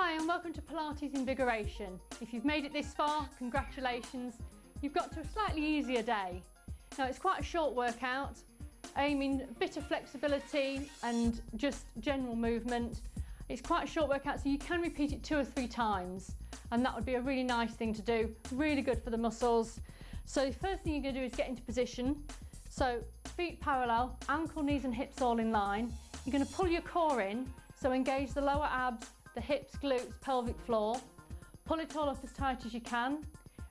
Hi and welcome to Pilates Invigoration. If you've made it this far, congratulations. You've got to a slightly easier day. Now it's quite a short workout, aiming a bit of flexibility and just general movement. It's quite a short workout, so you can repeat it 2 or 3 times, and that would be a really nice thing to do, really good for the muscles. So the first thing you're going to do is get into position. So feet parallel, ankle, knees and hips all in line. You're going to pull your core in, so engage the lower abs, the hips, glutes, pelvic floor. Pull it all up as tight as you can.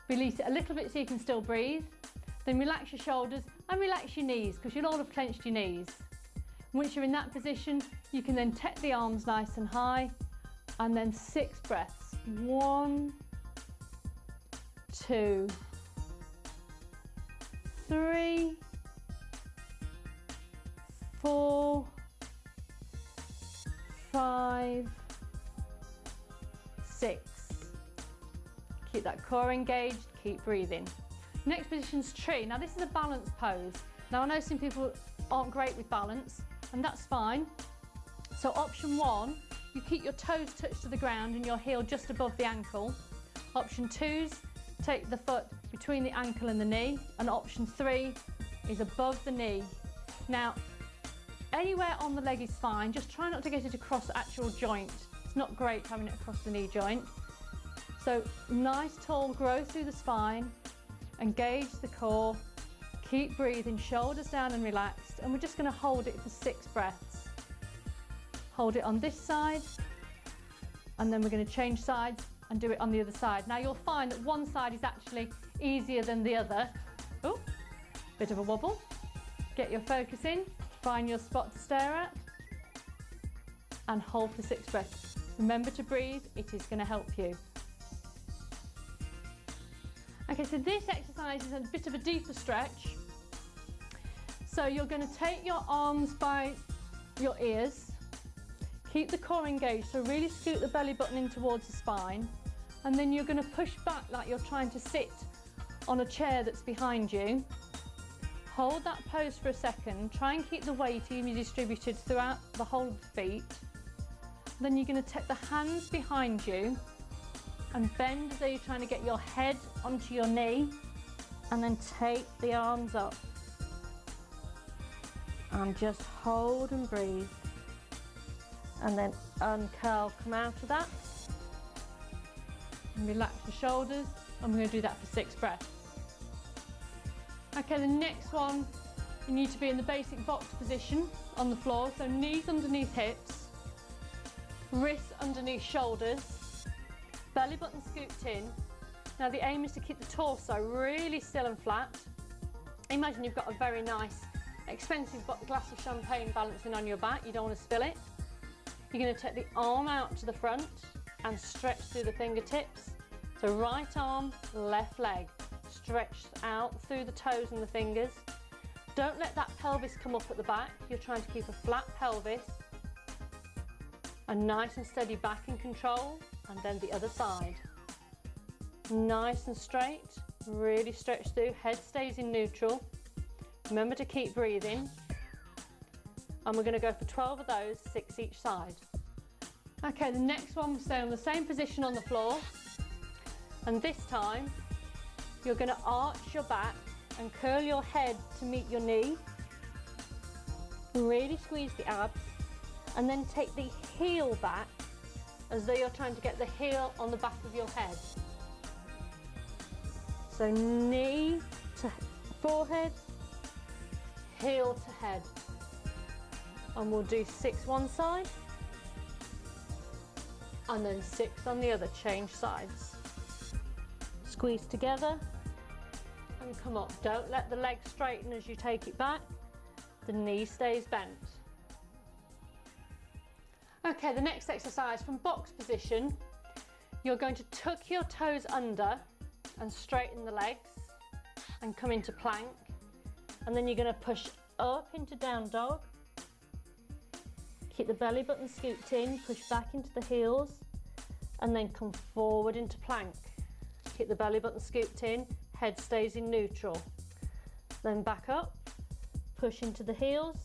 Release it a little bit so you can still breathe. Then relax your shoulders and relax your knees, because you'll all have clenched your knees. Once you're in that position, you can then take the arms nice and high, and then 6 breaths. 1, 2, 3, 4, 5, 6. Keep that core engaged, keep breathing. Next position's tree. Now this is a balance pose. Now I know some people aren't great with balance, and that's fine. So option 1, you keep your toes touched to the ground and your heel just above the ankle. Option 2's take the foot between the ankle and the knee, and option 3 is above the knee. Now anywhere on the leg is fine, just try not to get it across the actual joint. It's not great having it across the knee joint. So nice tall growth through the spine, engage the core, keep breathing, shoulders down and relaxed, and we're just going to hold it for 6 breaths. Hold it on this side, and then we're going to change sides and do it on the other side. Now you'll find that one side is actually easier than the other. Oh, bit of a wobble. Get your focus in, find your spot to stare at, and hold for 6 breaths. Remember to breathe, it is going to help you. Okay, so this exercise is a bit of a deeper stretch. So you're going to take your arms by your ears, keep the core engaged, so really scoot the belly button in towards the spine, and then you're going to push back like you're trying to sit on a chair that's behind you. Hold that pose for a second, try and keep the weight evenly distributed throughout the whole of the feet. Then you're going to take the hands behind you and bend as though you're trying to get your head onto your knee, and then take the arms up and just hold and breathe, and then uncurl, come out of that and relax the shoulders. I'm going to do that for 6 breaths. Okay, the next one, you need to be in the basic box position on the floor, so knees underneath hips, wrists underneath shoulders, belly button scooped in. Now the aim is to keep the torso really still and flat. Imagine you've got a very nice, expensive glass of champagne balancing on your back. You don't want to spill it. You're going to take the arm out to the front and stretch through the fingertips. So right arm, left leg, stretch out through the toes and the fingers. Don't let that pelvis come up at the back. You're trying to keep a flat pelvis. A nice and steady back in control, and then the other side. Nice and straight, really stretch through, head stays in neutral. Remember to keep breathing. And we're going to go for 12 of those, 6 each side. Okay, the next one, we'll stay on the same position on the floor. And this time, you're going to arch your back and curl your head to meet your knee. Really squeeze the abs. And then take the heel back as though you're trying to get the heel on the back of your head. So knee to forehead, heel to head. And we'll do 6 one side, and then 6 on the other, change sides. Squeeze together and come up. Don't let the leg straighten as you take it back. The knee stays bent. Okay, the next exercise, from box position, you're going to tuck your toes under and straighten the legs and come into plank, and then you're going to push up into down dog. Keep the belly button scooped in, push back into the heels, and then come forward into plank. Keep the belly button scooped in, head stays in neutral. Then back up, push into the heels,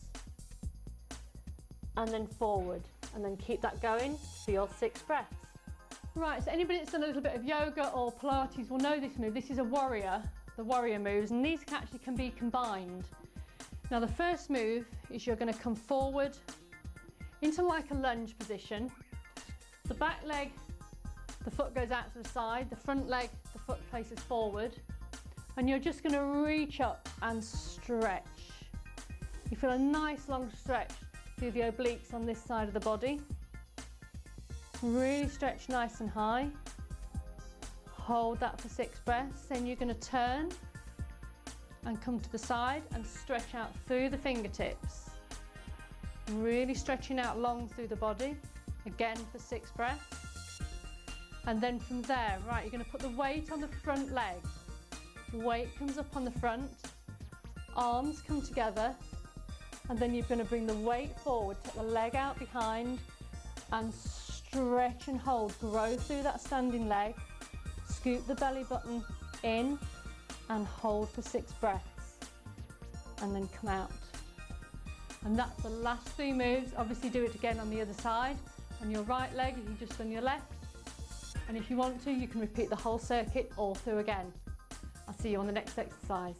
and then forward. And then keep that going for your 6 breaths. Right, so anybody that's done a little bit of yoga or Pilates will know this move. This is a warrior, the warrior moves, and these actually can be combined. Now the first move is you're going to come forward into like a lunge position. The back leg, the foot goes out to the side, the front leg, the foot places forward, and you're just going to reach up and stretch. You feel a nice long stretch through the obliques on this side of the body. Really stretch nice and high. Hold that for 6 breaths. Then you're going to turn and come to the side and stretch out through the fingertips. Really stretching out long through the body. Again for 6 breaths. And then from there, right, you're going to put the weight on the front leg. Weight comes up on the front. Arms come together. And then you're going to bring the weight forward. Take the leg out behind and stretch and hold, grow through that standing leg, scoop the belly button in and hold for 6 breaths and then come out. And that's the last 3 moves. Obviously do it again on the other side. On your right leg, you just on your left. And if you want to, you can repeat the whole circuit all through again. I'll see you on the next exercise.